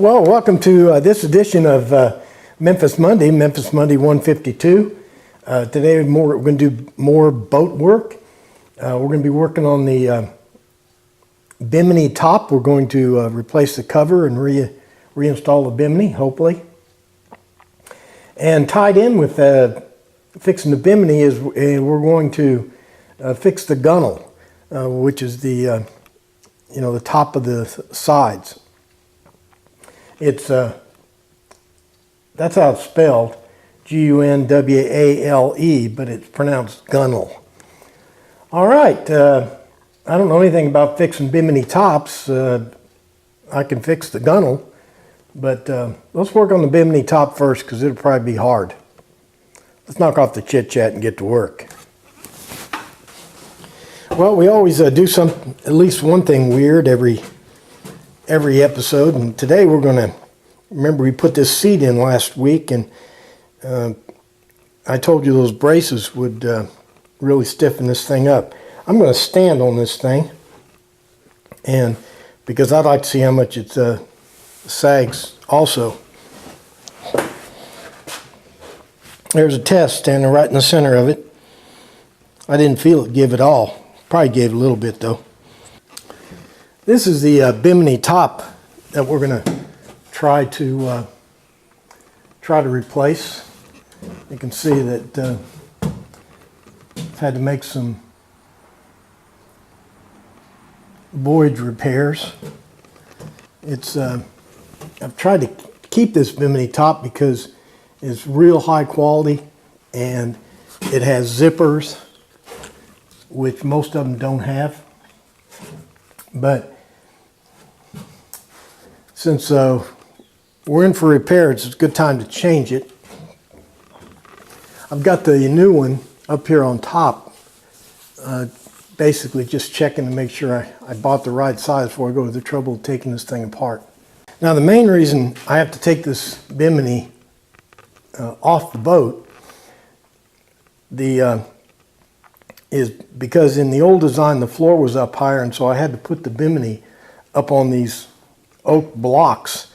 Well, welcome to this edition of Memphis Monday 152. Today we're going to do more boat work. We're going to be working on the Bimini top. We're going to replace the cover and reinstall the Bimini, hopefully. And tied in with fixing the Bimini is we're going to fix the gunnel, which is the the top of the sides. It's that's how it's spelled, Gunwale, but it's pronounced gunnel. All right, I don't know anything about fixing Bimini tops. I can fix the gunnel, but let's work on the Bimini top first because it'll probably be hard. Let's knock off the chit chat and get to work. Well, we always do at least one thing weird every episode, and today we're going to remember we put this seat in last week, and I told you those braces would really stiffen this thing up. I'm going to stand on this thing, and because I'd like to see how much it sags also. There's a test standing right in the center of it. I didn't feel it give at all. Probably gave a little bit though. This is the Bimini top that we're going to try to replace. You can see that I've had to make some voyage repairs. It's I've tried to keep this Bimini top because it's real high quality and it has zippers, which most of them don't have. But since we're in for repairs, it's a good time to change it. I've got the new one up here on top, basically just checking to make sure I bought the right size before I go to the trouble of taking this thing apart. Now the main reason I have to take this Bimini off the boat is because in the old design the floor was up higher, and so I had to put the Bimini up on these oak blocks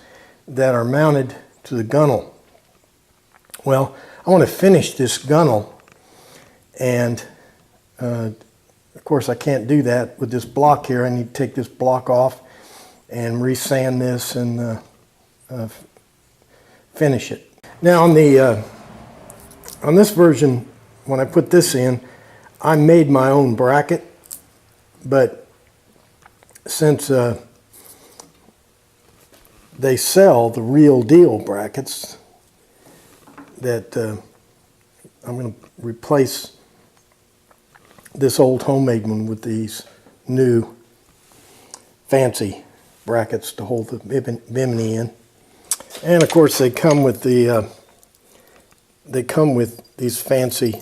that are mounted to the gunnel. Well, I want to finish this gunnel, and of course I can't do that with this block here. I need to take this block off and resand this and finish it. Now on this version, when I put this in, I made my own bracket, but since they sell the real deal brackets, that I'm going to replace this old homemade one with these new fancy brackets to hold the Bimini in. And of course they come with these fancy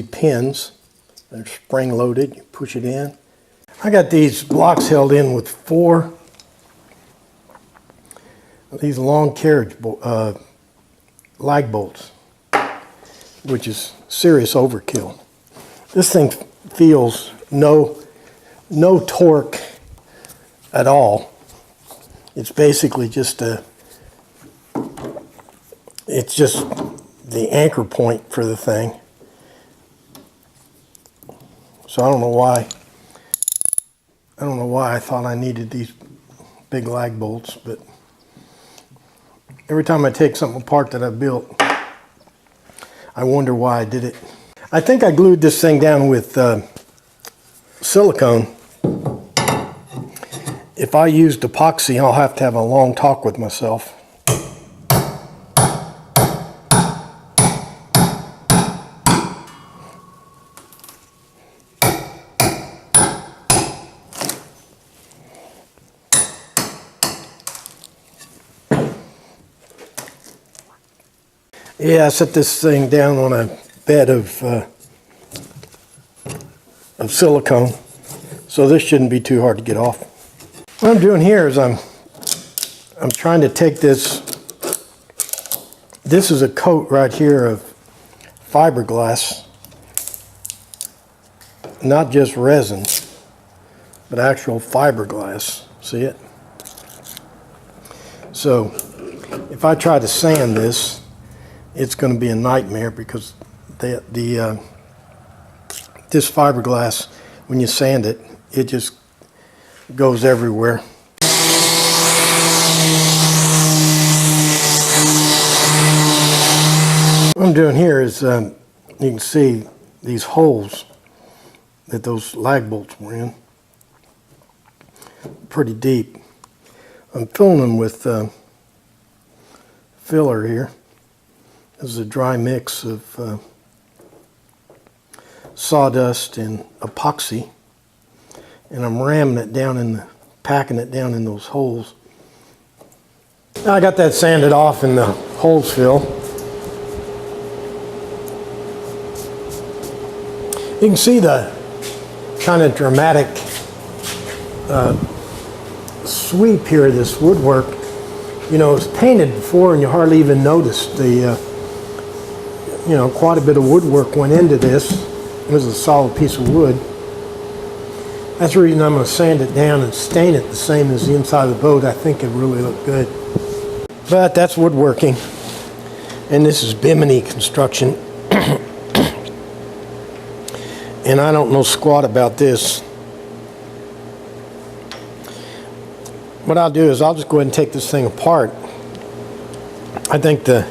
pins. They're spring loaded. You push it in. I got these blocks held in with 4 of these long carriage lag bolts, which is serious overkill. This thing feels no torque at all. It's basically just it's just the anchor point for the thing. So I don't know why I thought I needed these big lag bolts, but every time I take something apart that I built, I wonder why I did it. I think I glued this thing down with silicone. If I used epoxy, I'll have to have a long talk with myself. Yeah, I set this thing down on a bed of silicone, so this shouldn't be too hard to get off. What I'm doing here is I'm trying to take this. This is a coat right here of fiberglass, not just resin, but actual fiberglass. See it? So if I try to sand this, it's going to be a nightmare because this fiberglass, when you sand it, it just goes everywhere. What I'm doing here is, you can see these holes that those lag bolts were in, pretty deep. I'm filling them with filler here. This is a dry mix of sawdust and epoxy, and I'm ramming it down packing it down in those holes. Now I got that sanded off and the holes fill. You can see the kind of dramatic sweep here of this woodwork. You know, it's painted before and you hardly even noticed the, you know, quite a bit of woodwork went into this. This is a solid piece of wood. That's the reason I'm going to sand it down and stain it the same as the inside of the boat. I think it really look good. But that's woodworking. And this is Bimini construction. And I don't know squat about this. What I'll do is I'll just go ahead and take this thing apart. I think the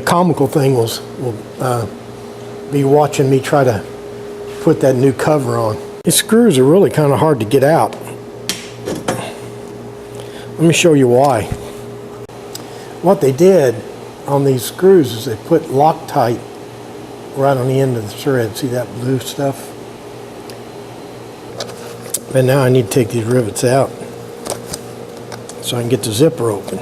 comical thing will be watching me try to put that new cover on. These screws are really kind of hard to get out. Let me show you why. What they did on these screws is they put Loctite right on the end of the thread. See that blue stuff? But now I need to take these rivets out so I can get the zipper open.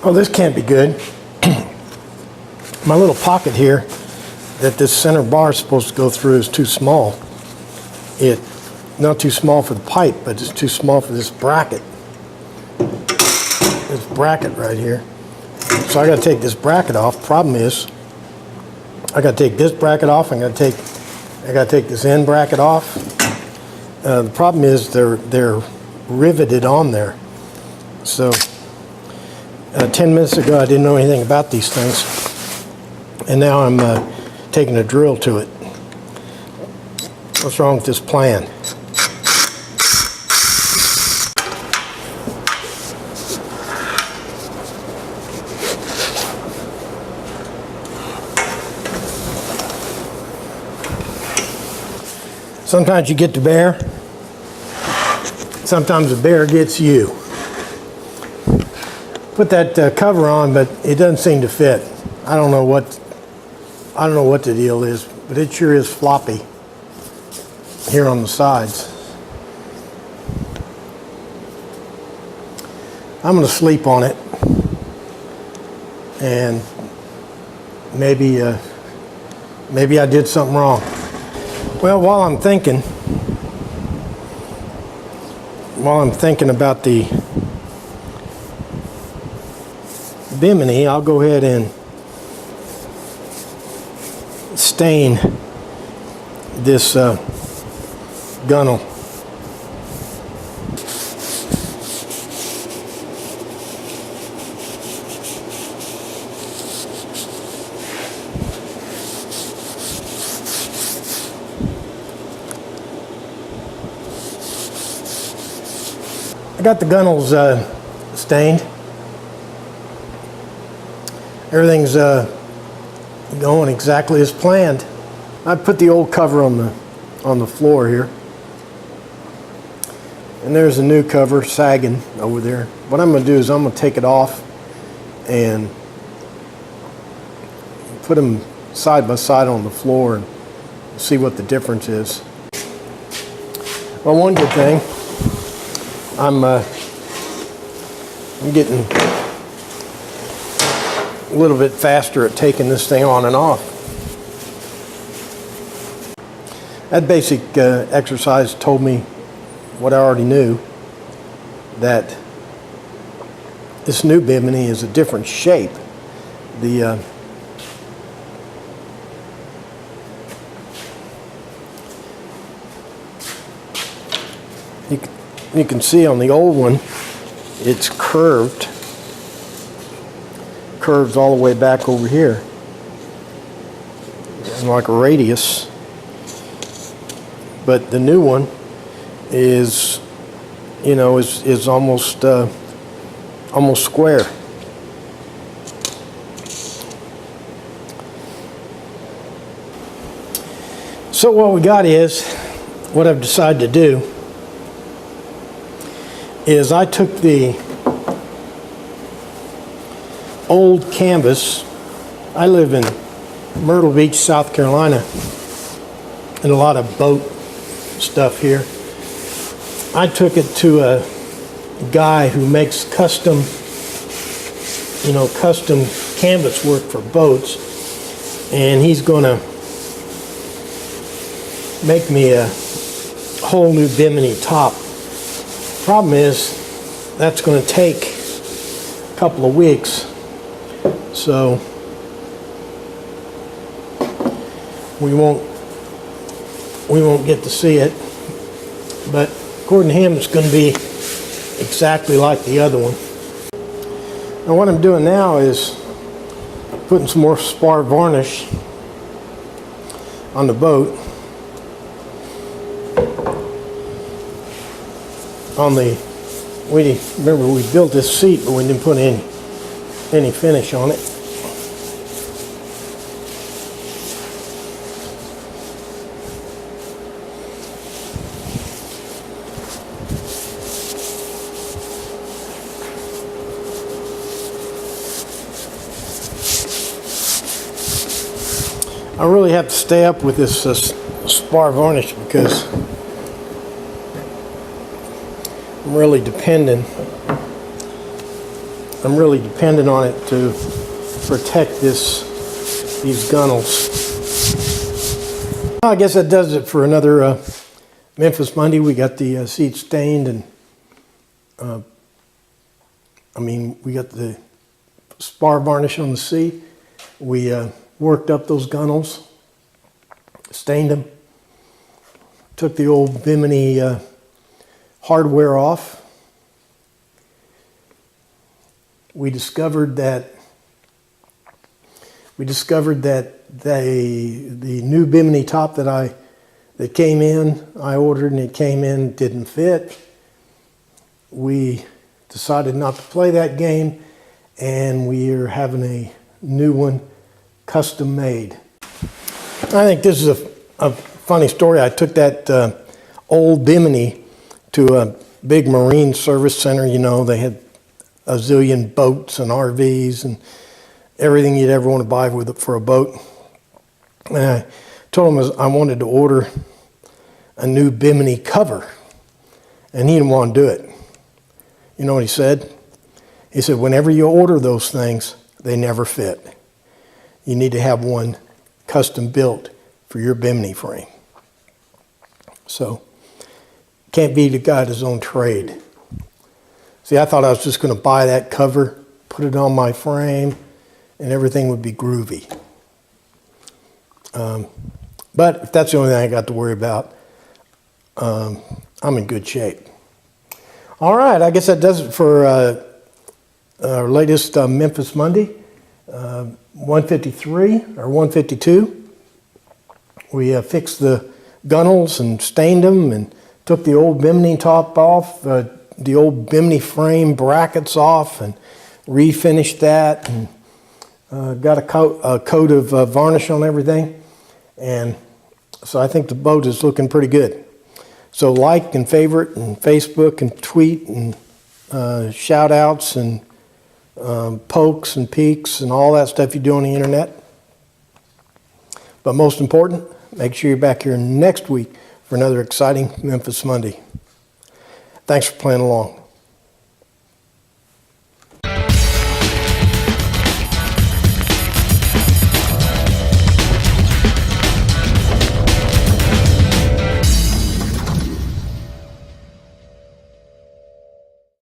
Oh, this can't be good. My little pocket here that this center bar is supposed to go through is too small. It's not too small for the pipe, but it's too small for this bracket. This bracket right here. So I got to take this bracket off. Problem is, I got to take this bracket off. I got to take this end bracket off. The problem is they're riveted on there. So 10 minutes ago, I didn't know anything about these things, and now I'm taking a drill to it. What's wrong with this plan? Sometimes you get the bear, sometimes the bear gets you. Put that cover on, but it doesn't seem to fit. I don't know what the deal is, but it sure is floppy here on the sides. I'm going to sleep on it, and maybe I did something wrong. Well, while I'm thinking about the Bimini, I'll go ahead and stain this gunnel. I got the gunnels stained. Everything's going exactly as planned. I put the old cover on the floor here, and there's a new cover sagging over there. What I'm going to do is I'm going to take it off and put them side by side on the floor and see what the difference is. Well, one good thing, I'm getting a little bit faster at taking this thing on and off. That basic exercise told me what I already knew, that this new Bimini is a different shape. The you can see on the old one, it's curved. Curves all the way back over here, and like a radius. But the new one is, you know, is almost almost square. So what we got is, what I've decided to do is I took the old canvas. I live in Myrtle Beach, South Carolina, and a lot of boat stuff here. I took it to a guy who makes custom canvas work for boats, and he's gonna make me a whole new Bimini top. Problem is, that's going to take a couple of weeks, so we won't get to see it. But according to him, it's going to be exactly like the other one. Now what I'm doing now is putting some more spar varnish on the boat. Remember we built this seat, but we didn't put any finish on it. I really have to stay up with this spar varnish because I'm really dependent on it to protect these gunnels. Well, I guess that does it for another Memphis Monday. We got the seat stained, and we got the spar varnish on the seat. We worked up those gunnels, stained them, took the old Bimini hardware off. We discovered that the new Bimini top that came in, I ordered, and it came in, didn't fit. We decided not to play that game, and we are having a new one custom made. I think this is a funny story. I took that old Bimini to a big marine service center. You know, they had a zillion boats and RVs and everything you'd ever want to buy for a boat. And I told him I wanted to order a new Bimini cover, and he didn't want to do it. You know what he said? He said, whenever you order those things, they never fit. You need to have one custom built for your Bimini frame. So, can't beat a guy at his own trade. See, I thought I was just going to buy that cover, put it on my frame, and everything would be groovy. But if that's the only thing I got to worry about, I'm in good shape. All right, I guess that does it for our latest Memphis Monday. 153 or 152. We fixed the gunnels and stained them and took the old Bimini top off, the old Bimini frame brackets off, and refinished that, and got a coat of varnish on everything. And so I think the boat is looking pretty good. So like and favorite and Facebook and tweet and shout outs and pokes and peeks and all that stuff you do on the internet. But most important, make sure you're back here next week for another exciting Memphis Monday. Thanks for playing along.